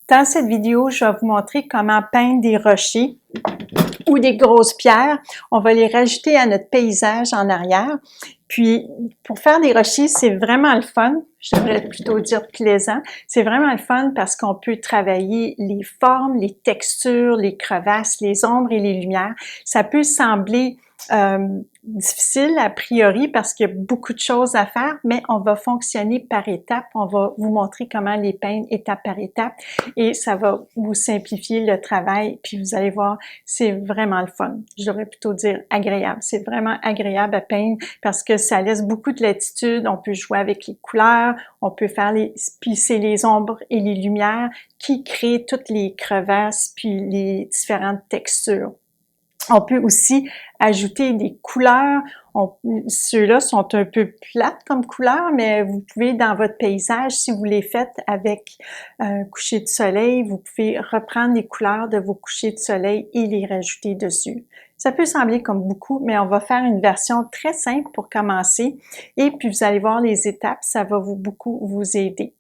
Dans cette vidéo, je vais vous montrer comment peindre des rochers ou des grosses pierres. On va les rajouter à notre paysage en arrière. Puis, pour faire des rochers, c'est vraiment le fun. Je devrais plutôt dire plaisant. C'est vraiment le fun parce qu'on peut travailler les formes, les textures, les crevasses, les ombres et les lumières. Ça peut sembler difficile a priori parce qu'il y a beaucoup de choses à faire, mais on va fonctionner par étapes. On va vous montrer comment les peindre étape par étape et ça va vous simplifier le travail. Puis vous allez voir, c'est vraiment le fun. Je devrais plutôt dire agréable. C'est vraiment agréable à peindre parce que ça laisse beaucoup de latitude. On peut jouer avec les couleurs, on peut faire pisser les ombres et les lumières qui créent toutes les crevasses puis les différentes textures. On peut aussi ajouter des couleurs. Ceux-là sont un peu plates comme couleurs, mais vous pouvez, dans votre paysage, si vous les faites avec un coucher de soleil, vous pouvez reprendre les couleurs de vos couchers de soleil et les rajouter dessus. Ça peut sembler comme beaucoup, mais on va faire une version très simple pour commencer. Et puis, vous allez voir les étapes, ça va beaucoup vous aider.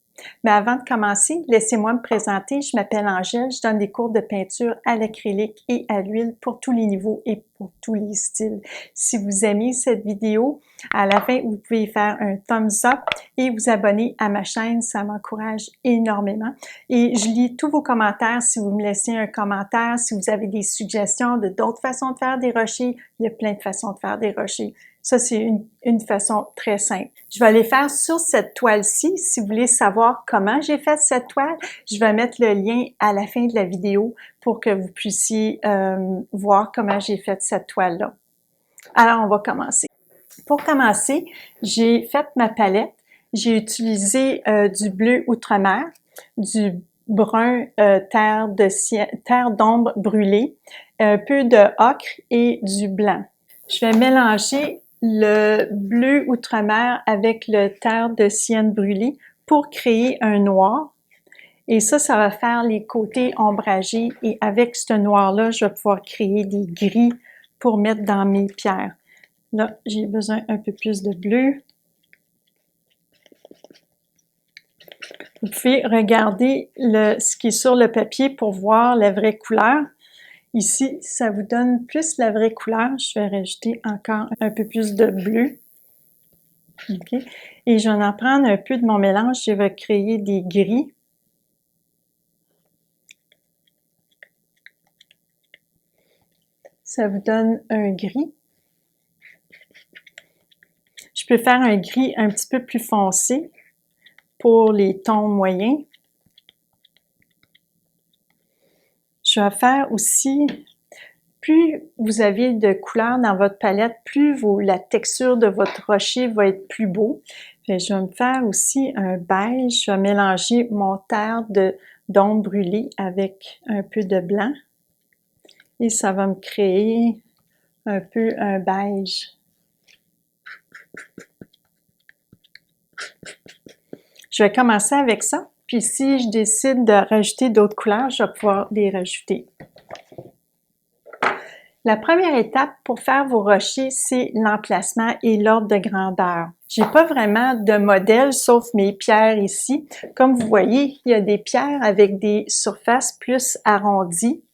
Mais avant de commencer, laissez-moi me présenter. Je m'appelle Angèle, je donne des cours de peinture à l'acrylique et à l'huile pour tous les niveaux et pour tous les styles. Si vous aimez cette vidéo, à la fin, vous pouvez faire un thumbs up et vous abonner à ma chaîne, ça m'encourage énormément. Et je lis tous vos commentaires si vous me laissez un commentaire, si vous avez des suggestions de d'autres façons de faire des rochers. Il y a plein de façons de faire des rochers. Ça, c'est une façon très simple. Je vais aller faire sur cette toile-ci. Si vous voulez savoir comment j'ai fait cette toile, je vais mettre le lien à la fin de la vidéo pour que vous puissiez voir comment j'ai fait cette toile-là. Alors, on va commencer. Pour commencer, j'ai fait ma palette. J'ai utilisé du bleu outre-mer, du brun terre d'ombre brûlée, un peu de ocre et du blanc. Je vais mélanger le bleu outre-mer avec le terre de sienne brûlée pour créer un noir. Et ça va faire les côtés ombragés. Et avec ce noir-là, je vais pouvoir créer des gris pour mettre dans mes pierres. Là, j'ai besoin un peu plus de bleu. Vous pouvez regarder ce qui est sur le papier pour voir la vraie couleur. Ici, ça vous donne plus la vraie couleur. Je vais rajouter encore un peu plus de bleu. Okay. Et je vais en prendre un peu de mon mélange. Je vais créer des gris. Ça vous donne un gris. Je peux faire un gris un petit peu plus foncé pour les tons moyens. Je vais faire aussi, plus vous avez de couleurs dans votre palette, plus la texture de votre rocher va être plus beau. Puis je vais me faire aussi un beige. Je vais mélanger mon terre d'ombre brûlée avec un peu de blanc. Et ça va me créer un peu un beige. Je vais commencer avec ça. Puis si je décide de rajouter d'autres couleurs, je vais pouvoir les rajouter. La première étape pour faire vos rochers, c'est l'emplacement et l'ordre de grandeur. J'ai pas vraiment de modèle sauf mes pierres ici. Comme vous voyez, il y a des pierres avec des surfaces plus arrondies.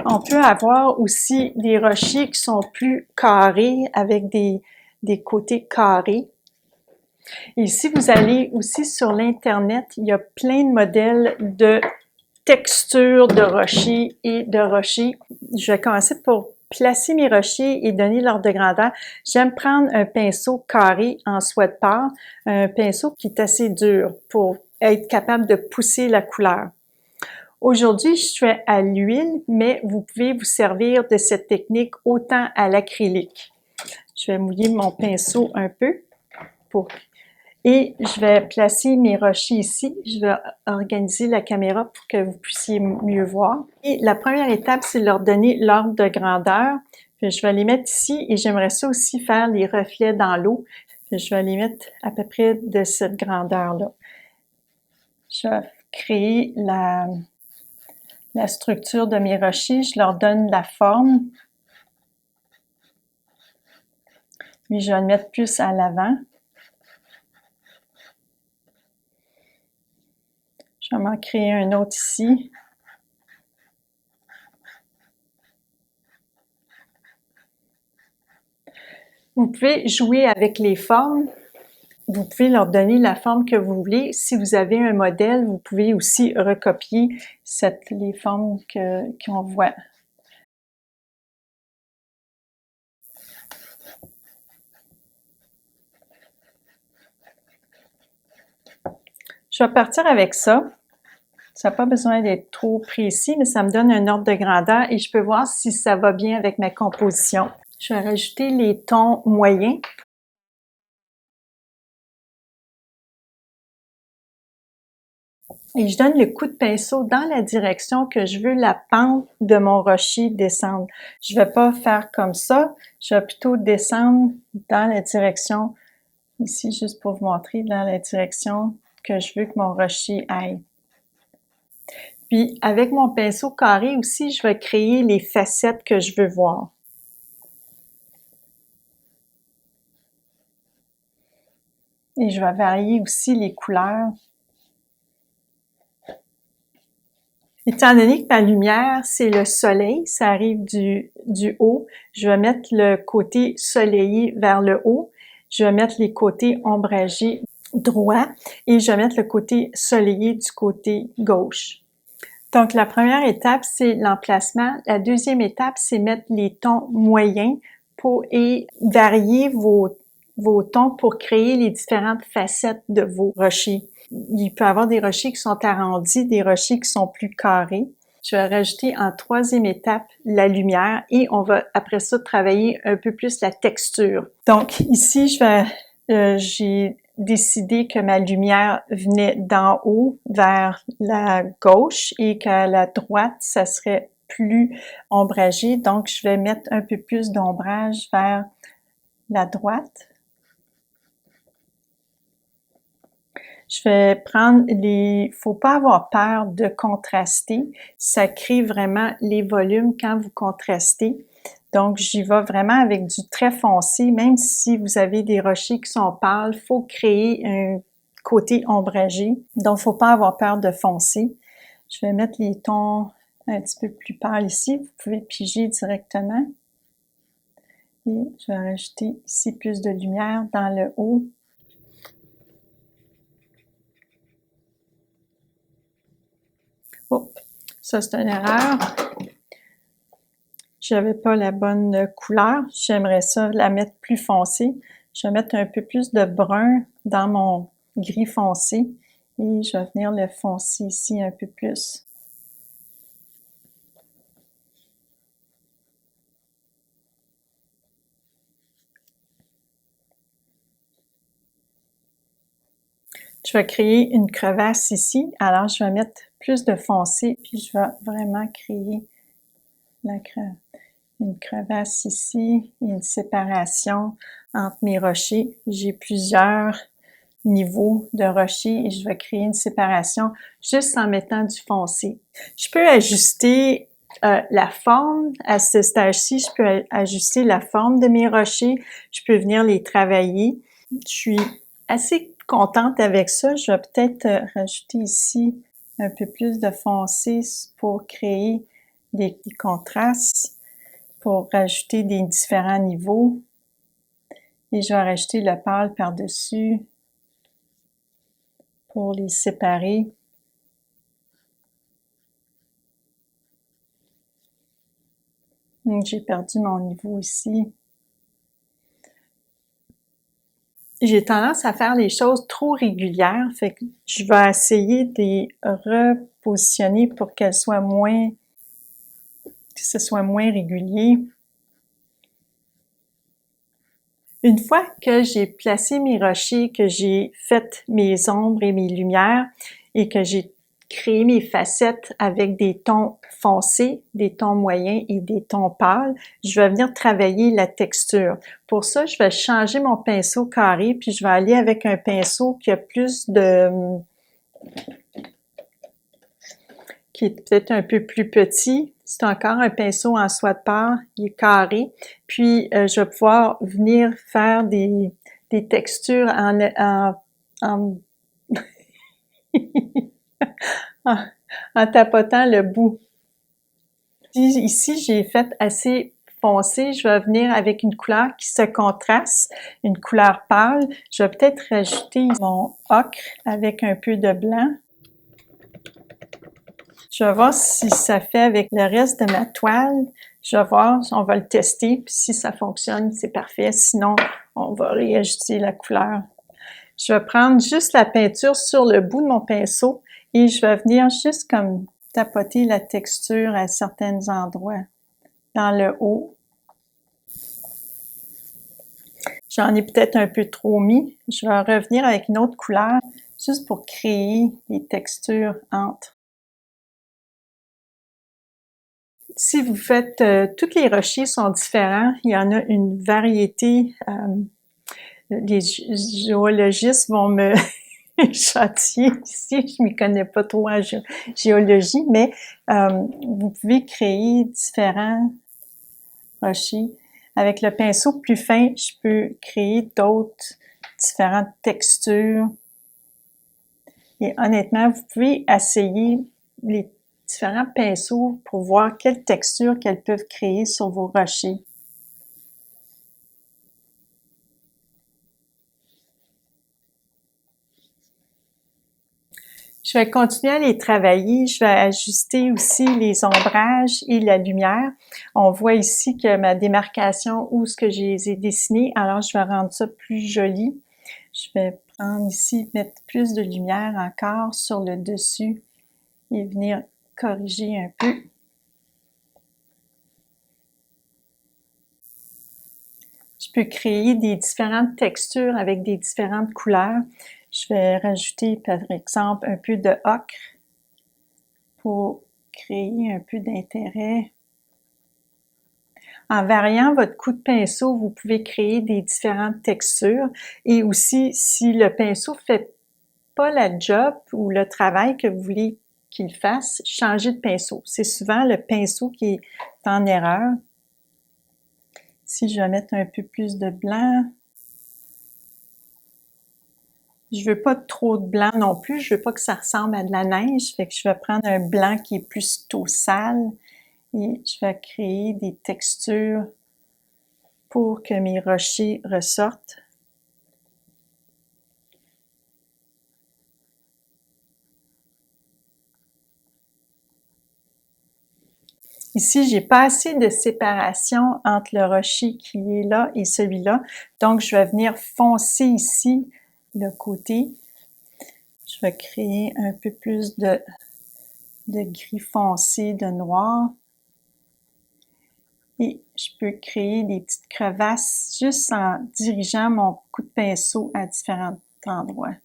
On peut avoir aussi des rochers qui sont plus carrés avec des côtés carrés. Et si vous allez aussi sur l'Internet, il y a plein de modèles de textures de rochers et de rochers. Je vais commencer pour placer mes rochers et donner l'ordre de grandeur. J'aime prendre un pinceau carré en soie de porc, un pinceau qui est assez dur pour être capable de pousser la couleur. Aujourd'hui, je suis à l'huile, mais vous pouvez vous servir de cette technique autant à l'acrylique. Je vais mouiller mon pinceau un peu et je vais placer mes rochers ici. Je vais organiser la caméra pour que vous puissiez mieux voir. Et la première étape, c'est leur donner l'ordre de grandeur. Puis je vais les mettre ici et j'aimerais ça aussi faire les reflets dans l'eau. Je vais les mettre à peu près de cette grandeur-là. Je vais créer la structure de mes rochers. Je leur donne la forme. Puis je vais le mettre plus à l'avant. Je vais m'en créer un autre ici. Vous pouvez jouer avec les formes. Vous pouvez leur donner la forme que vous voulez. Si vous avez un modèle, vous pouvez aussi recopier les formes qu'on voit. Je vais partir avec ça. Ça n'a pas besoin d'être trop précis, mais ça me donne un ordre de grandeur et je peux voir si ça va bien avec ma composition. Je vais rajouter les tons moyens. Et je donne le coup de pinceau dans la direction que je veux la pente de mon rocher descendre. Je ne vais pas faire comme ça, je vais plutôt descendre dans la direction, ici juste pour vous montrer, dans la direction que je veux que mon rocher aille. Puis avec mon pinceau carré aussi, je vais créer les facettes que je veux voir. Et je vais varier aussi les couleurs. Étant donné que ma lumière, c'est le soleil, ça arrive du haut, je vais mettre le côté soleillé vers le haut, je vais mettre les côtés ombragés droit et je vais mettre le côté soleillé du côté gauche. Donc, la première étape, c'est l'emplacement. La deuxième étape, c'est mettre les tons moyens et varier vos tons pour créer les différentes facettes de vos rochers. Il peut y avoir des rochers qui sont arrondis, des rochers qui sont plus carrés. Je vais rajouter en troisième étape la lumière et on va après ça travailler un peu plus la texture. Donc ici, j'ai décidé que ma lumière venait d'en haut vers la gauche et qu'à la droite, ça serait plus ombragé. Donc je vais mettre un peu plus d'ombrage vers la droite. Je vais prendre faut pas avoir peur de contraster. Ça crée vraiment les volumes quand vous contrastez. Donc, j'y vais vraiment avec du très foncé. Même si vous avez des rochers qui sont pâles, il faut créer un côté ombragé. Donc, faut pas avoir peur de foncer. Je vais mettre les tons un petit peu plus pâles ici. Vous pouvez piger directement. Et je vais rajouter ici plus de lumière dans le haut. Oh, ça c'est une erreur. J'avais pas la bonne couleur. J'aimerais ça la mettre plus foncée. Je vais mettre un peu plus de brun dans mon gris foncé et je vais venir le foncer ici un peu plus. Je vais créer une crevasse ici. Alors, je vais mettre plus de foncé puis je vais vraiment créer une crevasse ici et une séparation entre mes rochers. J'ai plusieurs niveaux de rochers et je vais créer une séparation juste en mettant du foncé. Je peux ajuster la forme à ce stage-ci, je peux ajuster la forme de mes rochers, je peux venir les travailler. Je suis assez contente avec ça. Je vais peut-être rajouter ici un peu plus de foncé pour créer des contrastes, pour rajouter des différents niveaux. Et je vais rajouter le pâle par-dessus pour les séparer. J'ai perdu mon niveau ici. J'ai tendance à faire les choses trop régulières, fait que je vais essayer de les repositionner pour que ce soit moins régulier. Une fois que j'ai placé mes rochers, que j'ai fait mes ombres et mes lumières et que j'ai créé mes facettes avec des tons foncés, des tons moyens et des tons pâles, je vais venir travailler la texture. Pour ça, je vais changer mon pinceau carré puis je vais aller avec un pinceau qui a qui est peut-être un peu plus petit. C'est encore un pinceau en soie de porc, il est carré. Puis, je vais pouvoir venir faire des textures en en tapotant le bout. Ici, j'ai fait assez foncé, je vais venir avec une couleur qui se contraste, une couleur pâle. Je vais peut-être rajouter mon ocre avec un peu de blanc. Je vais voir si ça fait avec le reste de ma toile. Je vais voir, on va le tester, puis si ça fonctionne, c'est parfait. Sinon, on va réajuster la couleur. Je vais prendre juste la peinture sur le bout de mon pinceau et je vais venir juste comme tapoter la texture à certains endroits, dans le haut. J'en ai peut-être un peu trop mis. Je vais revenir avec une autre couleur, juste pour créer des textures entre. Si vous faites, tous les rochers sont différents, il y en a une variété, les géologistes vont me châtier ici, je m'y connais pas trop en géologie, mais vous pouvez créer différents rochers. Avec le pinceau plus fin, je peux créer d'autres différentes textures. Et honnêtement, vous pouvez essayer les différents pinceaux pour voir quelle texture qu'elles peuvent créer sur vos rochers. Je vais continuer à les travailler. Je vais ajuster aussi les ombrages et la lumière. On voit ici que ma démarcation, où ce que je les ai dessinés, alors je vais rendre ça plus joli. Je vais prendre ici, mettre plus de lumière encore sur le dessus et venir corriger un peu. Je peux créer des différentes textures avec des différentes couleurs. Je vais rajouter par exemple un peu de ocre pour créer un peu d'intérêt. En variant votre coup de pinceau, vous pouvez créer des différentes textures et aussi si le pinceau ne fait pas la job ou le travail que vous voulez qu'il fasse, changez de pinceau. C'est souvent le pinceau qui est en erreur. Ici, je vais mettre un peu plus de blanc. Je veux pas trop de blanc non plus, je veux pas que ça ressemble à de la neige, fait que je vais prendre un blanc qui est plutôt sale et je vais créer des textures pour que mes rochers ressortent. Ici, j'ai pas assez de séparation entre le rocher qui est là et celui-là, donc je vais venir foncer ici le côté. Je vais créer un peu plus de gris foncé, de noir. Et je peux créer des petites crevasses juste en dirigeant mon coup de pinceau à différents endroits.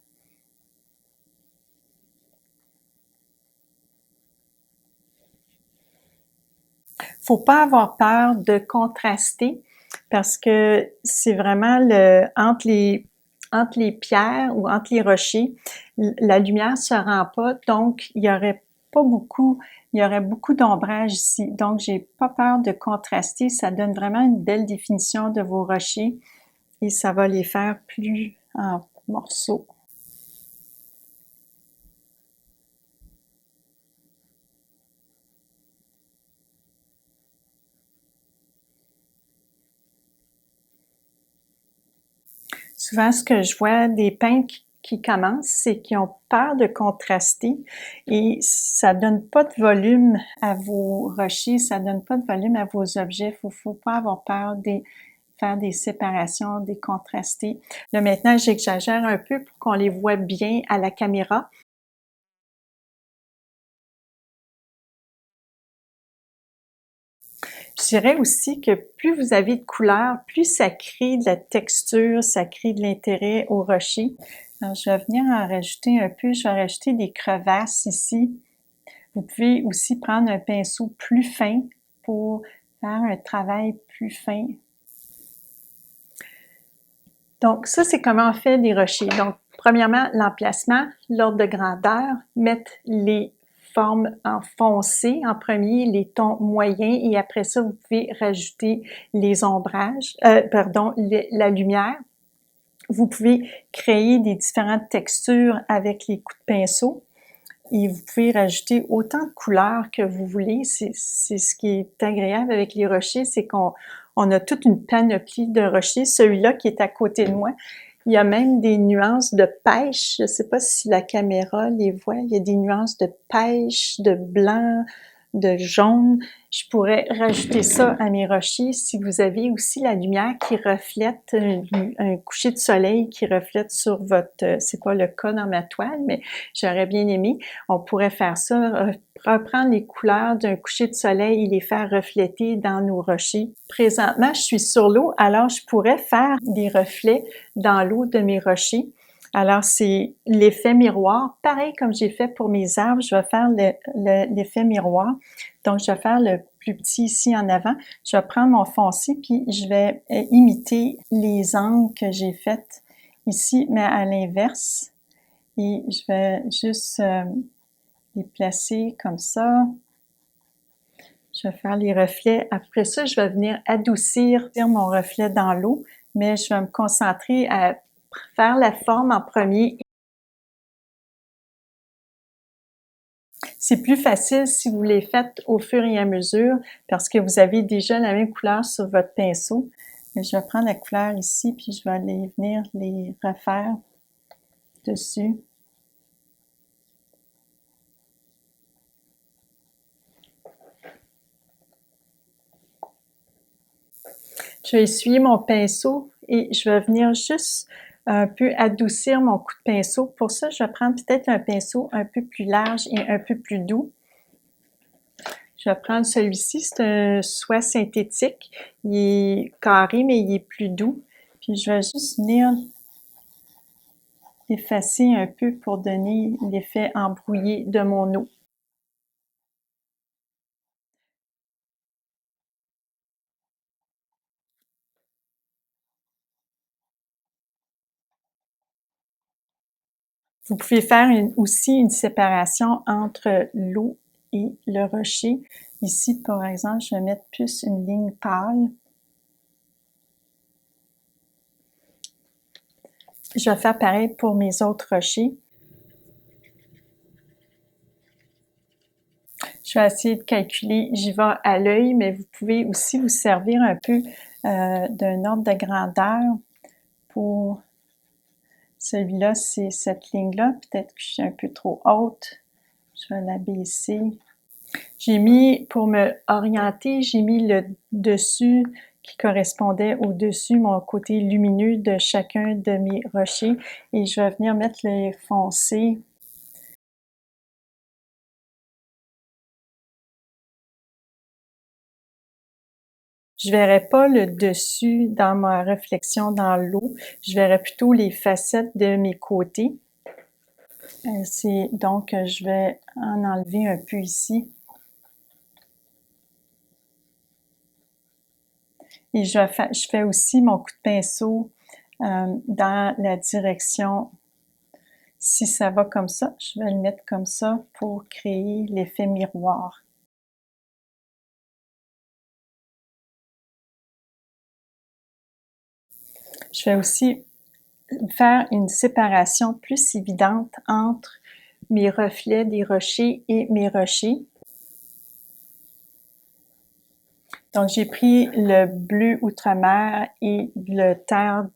Faut pas avoir peur de contraster parce que c'est vraiment entre les pierres ou entre les rochers, la lumière se rend pas, donc il y aurait beaucoup d'ombrage ici. Donc, j'ai pas peur de contraster, ça donne vraiment une belle définition de vos rochers et ça va les faire plus en morceaux. Souvent, ce que je vois des peintres qui commencent, c'est qu'ils ont peur de contraster et ça donne pas de volume à vos rochers, ça donne pas de volume à vos objets. Faut pas avoir peur de faire des séparations, des contrastés. Là, maintenant, j'exagère un peu pour qu'on les voit bien à la caméra. Je dirais aussi que plus vous avez de couleurs, plus ça crée de la texture, ça crée de l'intérêt au rocher. Alors, je vais venir en rajouter un peu, je vais rajouter des crevasses ici. Vous pouvez aussi prendre un pinceau plus fin pour faire un travail plus fin. Donc, ça, c'est comment on fait des rochers. Donc, premièrement, l'emplacement, l'ordre de grandeur, mettre les formes en foncé en premier, les tons moyens, et après ça, vous pouvez rajouter les ombrages, la lumière. Vous pouvez créer des différentes textures avec les coups de pinceau. et vous pouvez rajouter autant de couleurs que vous voulez. C'est ce qui est agréable avec les rochers, c'est qu'on a toute une panoplie de rochers. Celui-là qui est à côté de moi, il y a même des nuances de pêche. Je ne sais pas si la caméra les voit. Il y a des nuances de pêche, de blanc, de jaune. Je pourrais rajouter ça à mes rochers. Si vous avez aussi la lumière qui reflète, un coucher de soleil qui reflète sur votre, c'est pas le cas dans ma toile, mais j'aurais bien aimé. On pourrait faire ça, reprendre les couleurs d'un coucher de soleil et les faire refléter dans nos rochers. Présentement, je suis sur l'eau, alors je pourrais faire des reflets dans l'eau de mes rochers. Alors, c'est l'effet miroir. Pareil comme j'ai fait pour mes arbres, je vais faire l'effet miroir. Donc, je vais faire le plus petit ici en avant. Je vais prendre mon foncé, puis je vais imiter les angles que j'ai faites ici, mais à l'inverse. Et je vais juste les placer comme ça. Je vais faire les reflets. Après ça, je vais venir adoucir mon reflet dans l'eau, mais je vais me concentrer à faire la forme en premier. C'est plus facile si vous les faites au fur et à mesure parce que vous avez déjà la même couleur sur votre pinceau. Mais je vais prendre la couleur ici, puis je vais venir les refaire dessus. Je vais essuyer mon pinceau et je vais venir juste un peu adoucir mon coup de pinceau. Pour ça, je vais prendre peut-être un pinceau un peu plus large et un peu plus doux. Je vais prendre celui-ci, c'est un soie synthétique. Il est carré, mais il est plus doux. Puis je vais juste venir effacer un peu pour donner l'effet embrouillé de mon eau. Vous pouvez faire aussi une séparation entre l'eau et le rocher. Ici, par exemple, je vais mettre plus une ligne pâle. Je vais faire pareil pour mes autres rochers. Je vais essayer de calculer, j'y vais à l'œil, mais vous pouvez aussi vous servir un peu d'un ordre de grandeur pour celui-là, c'est cette ligne-là. Peut-être que je suis un peu trop haute. Je vais la baisser. J'ai mis, pour me orienter, j'ai mis le dessus qui correspondait au dessus, mon côté lumineux de chacun de mes rochers. Et je vais venir mettre les foncés. Je verrai pas le dessus dans ma réflexion dans l'eau. Je verrai plutôt les facettes de mes côtés. Donc, je vais en enlever un peu ici. Et je fais aussi mon coup de pinceau dans la direction, si ça va comme ça, je vais le mettre comme ça pour créer l'effet miroir. Je vais aussi faire une séparation plus évidente entre mes reflets des rochers et mes rochers. Donc, j'ai pris le bleu outre-mer et le terre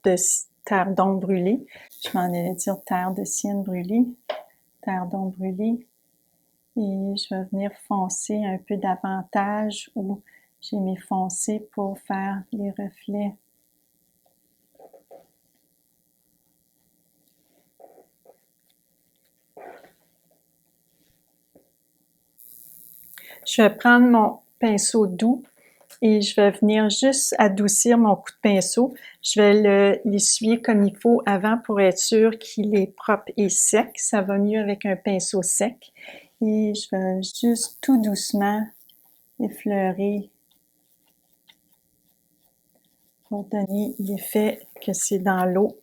d'ombre brûlée. Je m'en allais dire terre de sienne brûlée, terre d'ombre brûlée. Et je vais venir foncer un peu davantage où j'ai mis foncé pour faire les reflets. Je vais prendre mon pinceau doux et je vais venir juste adoucir mon coup de pinceau. Je vais l'essuyer comme il faut avant pour être sûr qu'il est propre et sec. Ça va mieux avec un pinceau sec. Et je vais juste tout doucement effleurer pour donner l'effet que c'est dans l'eau.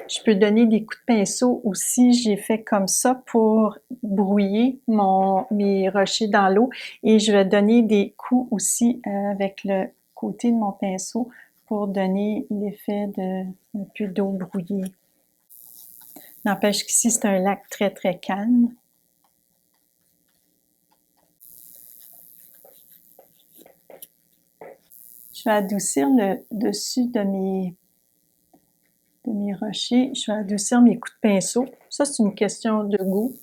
Je peux donner des coups de pinceau aussi, j'ai fait comme ça pour brouiller mes rochers dans l'eau et je vais donner des coups aussi avec le côté de mon pinceau pour donner l'effet de un peu d'eau brouillée. N'empêche qu'ici, c'est un lac très, très calme. Je vais adoucir le dessus de mes rochers. Je vais adoucir mes coups de pinceau. Ça, c'est une question de goût.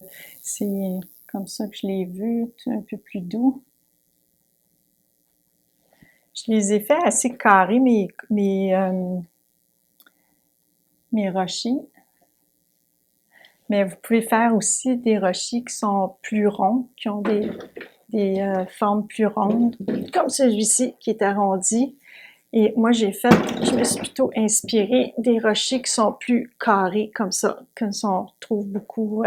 C'est comme ça que je l'ai vu, un peu plus doux. Je les ai fait assez carrés, mes rochers. Mais vous pouvez faire aussi des rochers qui sont plus ronds, qui ont des formes plus rondes, comme celui-ci qui est arrondi. Et moi, je me suis plutôt inspirée des rochers qui sont plus carrés, comme ça, qu'on trouve beaucoup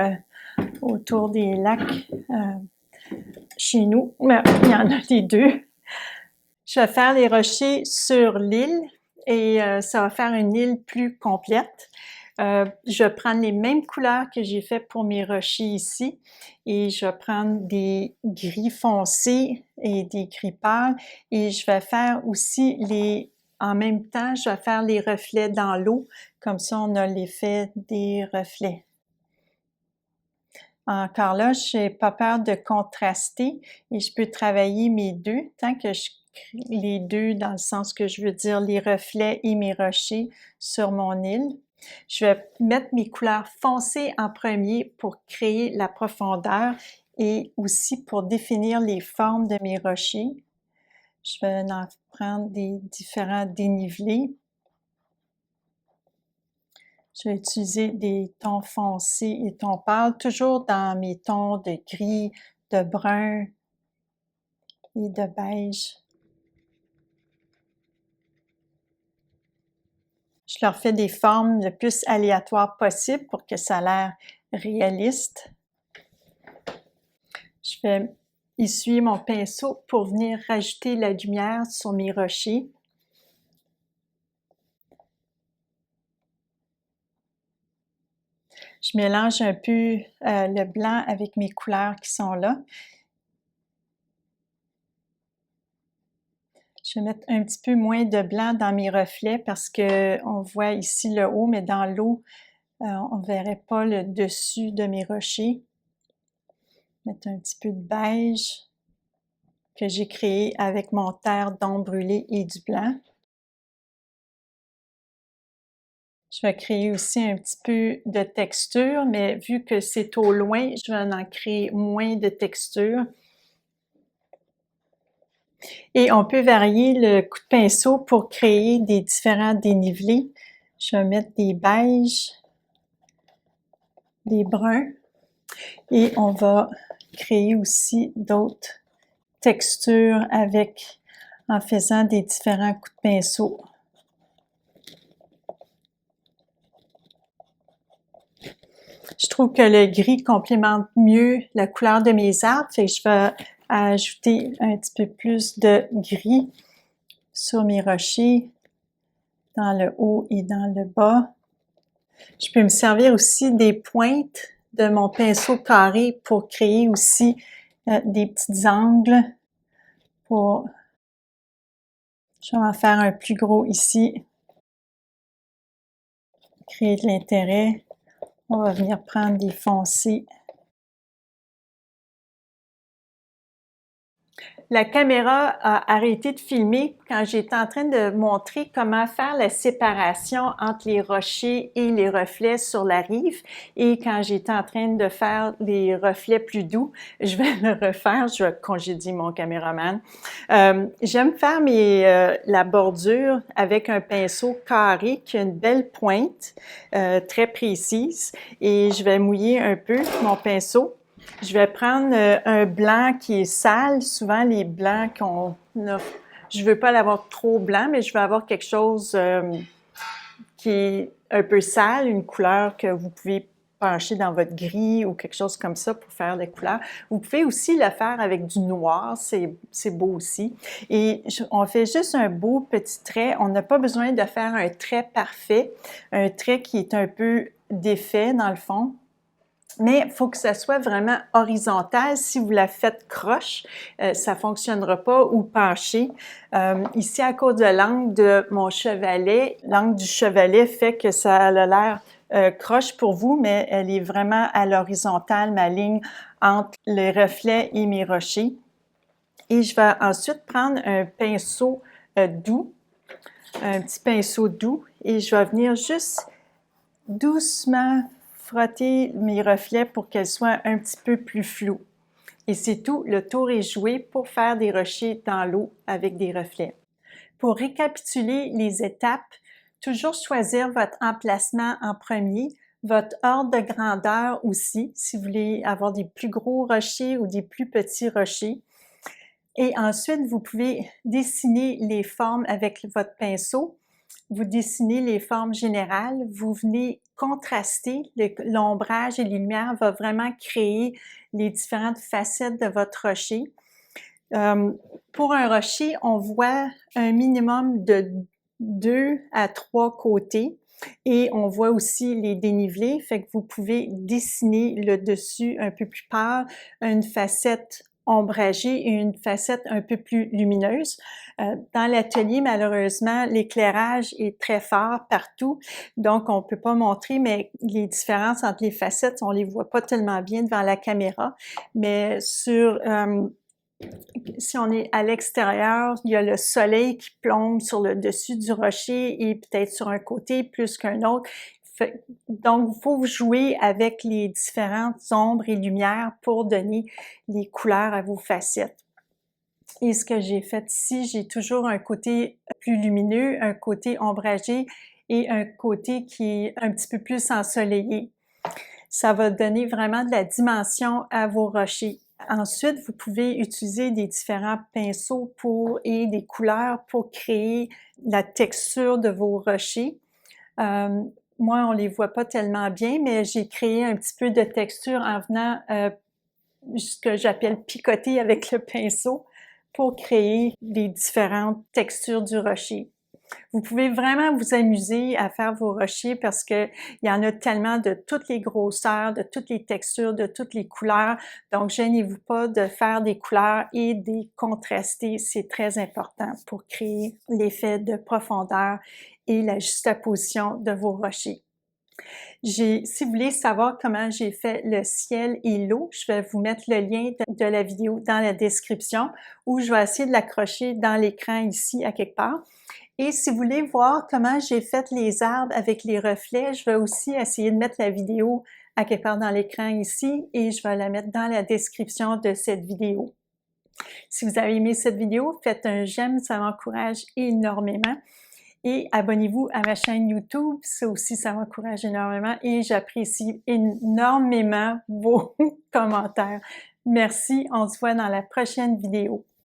autour des lacs chez nous. Mais il y en a des deux. Je vais faire les rochers sur l'île et ça va faire une île plus complète. Je vais prendre les mêmes couleurs que j'ai fait pour mes rochers ici et je vais prendre des gris foncés et des gris pâles et je vais faire aussi en même temps, je vais faire les reflets dans l'eau, comme ça on a l'effet des reflets. Encore là, je n'ai pas peur de contraster et je peux travailler mes deux tant que je crée les deux dans le sens que je veux dire les reflets et mes rochers sur mon île. Je vais mettre mes couleurs foncées en premier pour créer la profondeur et aussi pour définir les formes de mes rochers. Je vais en prendre des différents dénivelés. Je vais utiliser des tons foncés et tons pâles, toujours dans mes tons de gris, de brun et de beige. Je leur fais des formes le plus aléatoires possible pour que ça a l'air réaliste. Je vais essuyer mon pinceau pour venir rajouter la lumière sur mes rochers. Je mélange un peu le blanc avec mes couleurs qui sont là. Je vais mettre un petit peu moins de blanc dans mes reflets parce qu'on voit ici le haut, mais dans l'eau, on ne verrait pas le dessus de mes rochers. Mettre un petit peu de beige que j'ai créé avec mon terre d'ombre brûlée et du blanc. Je vais créer aussi un petit peu de texture, mais vu que c'est au loin, je vais en créer moins de texture. Et on peut varier le coup de pinceau pour créer des différents dénivelés. Je vais mettre des beiges, des bruns, et on va créer aussi d'autres textures en faisant des différents coups de pinceau. Je trouve que le gris complémente mieux la couleur de mes arbres, fait que je vais ajouter un petit peu plus de gris sur mes rochers, dans le haut et dans le bas. Je peux me servir aussi des pointes de mon pinceau carré pour créer aussi des petits angles. Je vais en faire un plus gros ici. Créer de l'intérêt. On va venir prendre des foncés. La caméra a arrêté de filmer quand j'étais en train de montrer comment faire la séparation entre les rochers et les reflets sur la rive. Et quand j'étais en train de faire les reflets plus doux, je vais le refaire, je vais congédier mon caméraman. J'aime faire la bordure avec un pinceau carré qui a une belle pointe, très précise. Et je vais mouiller un peu mon pinceau. Je vais prendre un blanc qui est sale. Souvent, les blancs qu'on a, je veux pas l'avoir trop blanc, mais je veux avoir quelque chose qui est un peu sale, une couleur que vous pouvez pencher dans votre gris ou quelque chose comme ça pour faire des couleurs. Vous pouvez aussi le faire avec du noir, c'est beau aussi. Et on fait juste un beau petit trait. On n'a pas besoin de faire un trait parfait, un trait qui est un peu défait dans le fond. Mais il faut que ça soit vraiment horizontal. Si vous la faites croche, ça fonctionnera pas ou penché. Ici, à cause de l'angle de mon chevalet, l'angle du chevalet fait que ça a l'air croche pour vous, mais elle est vraiment à l'horizontale, ma ligne entre les reflets et mes rochers. Et je vais ensuite prendre un pinceau doux, un petit pinceau doux, et je vais venir juste doucement frotter mes reflets pour qu'elles soient un petit peu plus floues. Et c'est tout, le tour est joué pour faire des rochers dans l'eau avec des reflets. Pour récapituler les étapes, toujours choisir votre emplacement en premier, votre ordre de grandeur aussi, si vous voulez avoir des plus gros rochers ou des plus petits rochers. Et ensuite, vous pouvez dessiner les formes avec votre pinceau. Vous dessinez les formes générales, vous venez contraster, l'ombrage et les lumières vont vraiment créer les différentes facettes de votre rocher. Pour un rocher, on voit un minimum de 2 à 3 côtés et on voit aussi les dénivelés, fait que vous pouvez dessiner le dessus un peu plus pâle, une facette ombragée et une facette un peu plus lumineuse. Dans l'atelier, malheureusement, l'éclairage est très fort partout, donc on peut pas montrer, mais les différences entre les facettes, on les voit pas tellement bien devant la caméra, mais si on est à l'extérieur, il y a le soleil qui plombe sur le dessus du rocher et peut-être sur un côté plus qu'un autre. Donc, il faut jouer avec les différentes ombres et lumières pour donner les couleurs à vos facettes. Et ce que j'ai fait ici, j'ai toujours un côté plus lumineux, un côté ombragé et un côté qui est un petit peu plus ensoleillé. Ça va donner vraiment de la dimension à vos rochers. Ensuite, vous pouvez utiliser des différents pinceaux et des couleurs pour créer la texture de vos rochers. Moi, on les voit pas tellement bien, mais j'ai créé un petit peu de texture en venant ce que j'appelle picoter avec le pinceau pour créer les différentes textures du rocher. Vous pouvez vraiment vous amuser à faire vos rochers parce que il y en a tellement de toutes les grosseurs, de toutes les textures, de toutes les couleurs. Donc, gênez-vous pas de faire des couleurs et des contrastés. C'est très important pour créer l'effet de profondeur et la juxtaposition de vos rochers. Si vous voulez savoir comment j'ai fait le ciel et l'eau, je vais vous mettre le lien de la vidéo dans la description ou je vais essayer de l'accrocher dans l'écran ici à quelque part. Et si vous voulez voir comment j'ai fait les arbres avec les reflets, je vais aussi essayer de mettre la vidéo à quelque part dans l'écran ici et je vais la mettre dans la description de cette vidéo. Si vous avez aimé cette vidéo, faites un j'aime, ça m'encourage énormément. Et abonnez-vous à ma chaîne YouTube, ça aussi, ça m'encourage énormément et j'apprécie énormément vos commentaires. Merci, on se voit dans la prochaine vidéo.